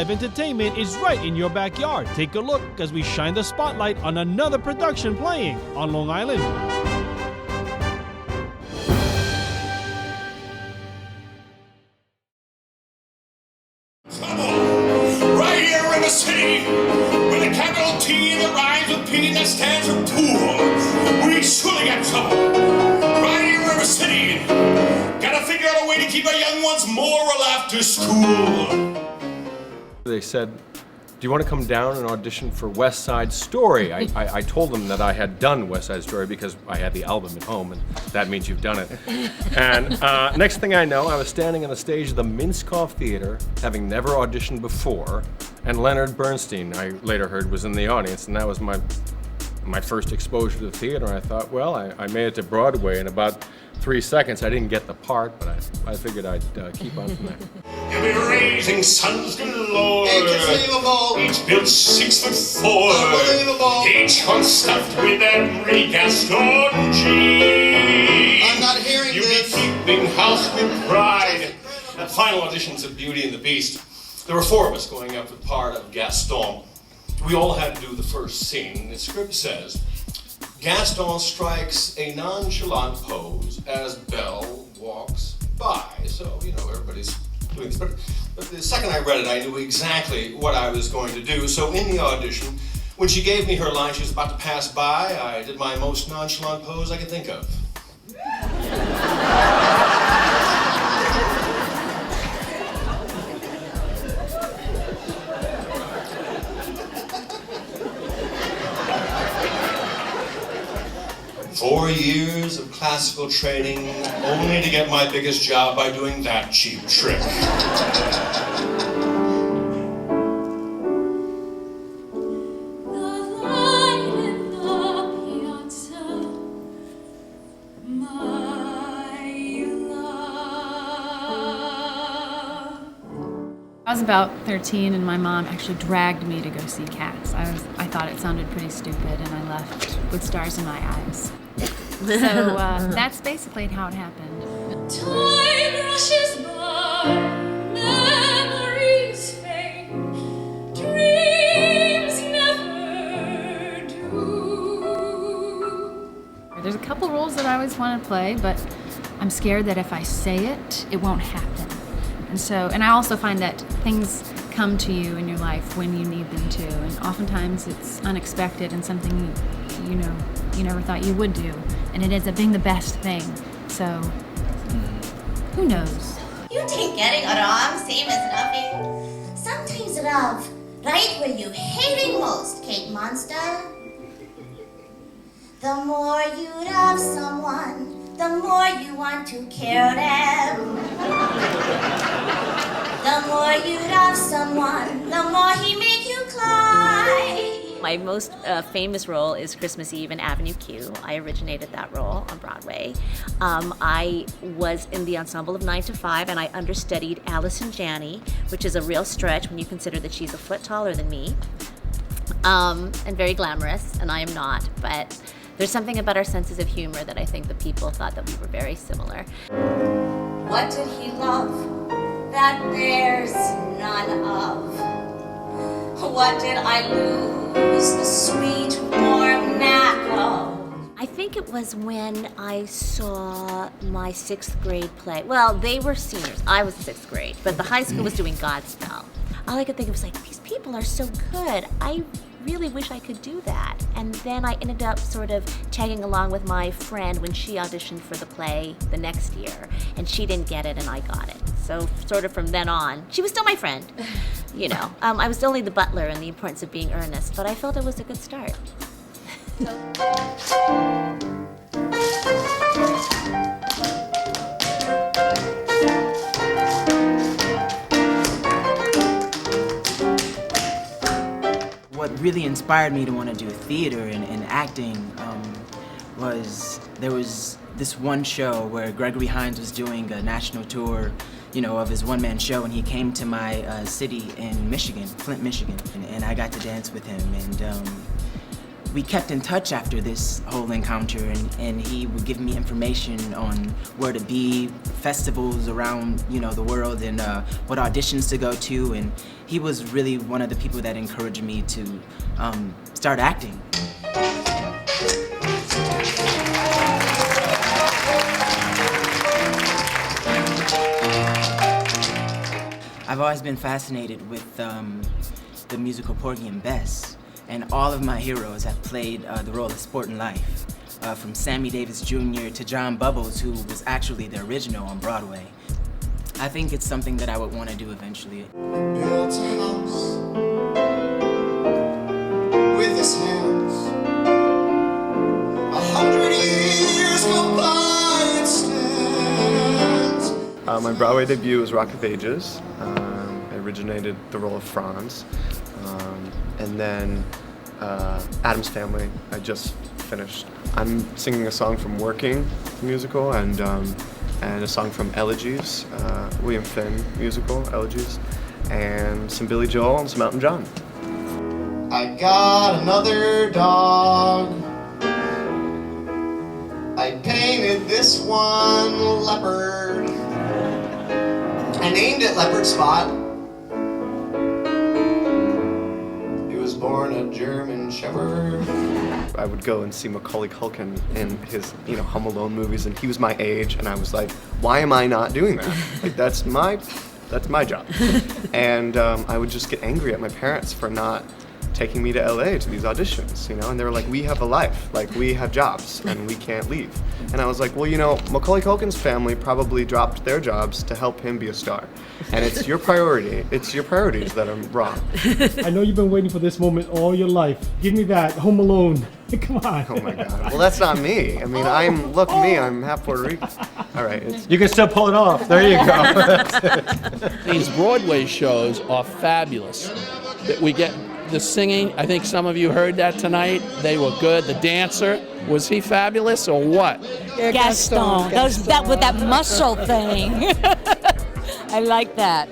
live entertainment is right in your backyard. Take a look as we shine the spotlight on another production playing on Long Island. Come on, right here in the city, with a capital T that rhymes with P that stands for poor. We surely got trouble. Right here in the city, gotta figure out a way to keep our young ones moral after school. They said, do you want to come down and audition for West Side Story? I told them that I had done West Side Story because I had the album at home, and that means you've done it. And next thing I know, I was standing on the stage of the Minskoff Theater, having never auditioned before, and Leonard Bernstein, I later heard, was in the audience, and that was my first exposure to the theater. And I thought, well, I made it to Broadway in about 3 seconds. I didn't get the part, but I figured I'd keep on from there. You'll be raising sons galore. Inconceivable. Each built 6'4". Unbelievable. Each one stuffed with every Gaston gene. I'm not hearing You'll this. be keeping house with pride. At final auditions of Beauty and the Beast, there were 4 of us going up for the part of Gaston. We all had to do the first scene. The script says, Gaston strikes a nonchalant pose as Belle walks by. So, everybody's doing this. But the second I read it, I knew exactly what I was going to do. So in the audition, when she gave me her line, she was about to pass by, I did my most nonchalant pose I could think of. 4 years of classical training, only to get my biggest job by doing that cheap trick. I was about 13 and my mom actually dragged me to go see Cats. I thought it sounded pretty stupid and I left with stars in my eyes. So that's basically how it happened. Time rushes by, memories fade, dreams never do. There's a couple roles that I always want to play, but I'm scared that if I say it, it won't happen. And I also find that things come to you in your life when you need them to, and oftentimes it's unexpected and something you never thought you would do, and it ends up being the best thing. So, who knows? You think getting along same as loving? Sometimes love, right where you hate it most, Kate Monster. The more you love someone, the more you want to kill them. The more you love someone, the more he make you cry. My most famous role is Christmas Eve in Avenue Q. I originated that role on Broadway. I was in the ensemble of 9 to 5, and I understudied Allison Janney, which is a real stretch when you consider that she's a foot taller than me, and very glamorous, and I am not, but there's something about our senses of humor that I think the people thought that we were very similar. What did he love that there's none of? What did I lose, the sweet warm knack of? I think it was when I saw my 6th grade play. Well, they were seniors. I was 6th grade, but the high school was doing Godspell. All I could think of was like, these people are so good. I really wish I could do that. And then I ended up sort of tagging along with my friend when she auditioned for the play the next year, and she didn't get it and I got it. So sort of from then on, she was still my friend. I was only the butler and the importance of being earnest, but I felt it was a good start. What really inspired me to want to do theater and acting was there was this one show where Gregory Hines was doing a national tour, of his one-man show, and he came to my city in Michigan, Flint, Michigan, and I got to dance with him. And we kept in touch after this whole encounter, and he would give me information on where to be, festivals around, the world, and what auditions to go to, and he was really one of the people that encouraged me to start acting. I've always been fascinated with the musical Porgy and Bess, and all of my heroes have played the role of sport in life, from Sammy Davis Jr. to John Bubbles, who was actually the original on Broadway. I think it's something that I would want to do eventually. Built a house with his hands. 100 years go by, it stands. My Broadway debut was Rock of Ages. I originated the role of Franz. And then Addams Family, I just finished. I'm singing a song from Working, the musical, and a song from Elegies, William Finn musical, Elegies, and some Billy Joel and some Elton John. I got another dog. I painted this one leopard. I named it Leopard Spot. He was born a German Shepherd. I would go and see Macaulay Culkin in his, Home Alone movies, and he was my age, and I was like, why am I not doing that? Like, that's my job. And I would just get angry at my parents for not taking me to LA to these auditions, and they were like, we have a life, like we have jobs and we can't leave. And I was like, well, Macaulay Culkin's family probably dropped their jobs to help him be a star. And it's your priority, it's your priorities that are wrong. I know you've been waiting for this moment all your life. Give me that Home Alone. Come on. Oh my God. Well, that's not me. I mean, I'm half Puerto Rican. All right. You can still pull it off. There you go. These Broadway shows are fabulous. We get the singing, I think some of you heard that tonight. They were good. The dancer, was he fabulous or what? Gaston. That with that muscle thing. I like that.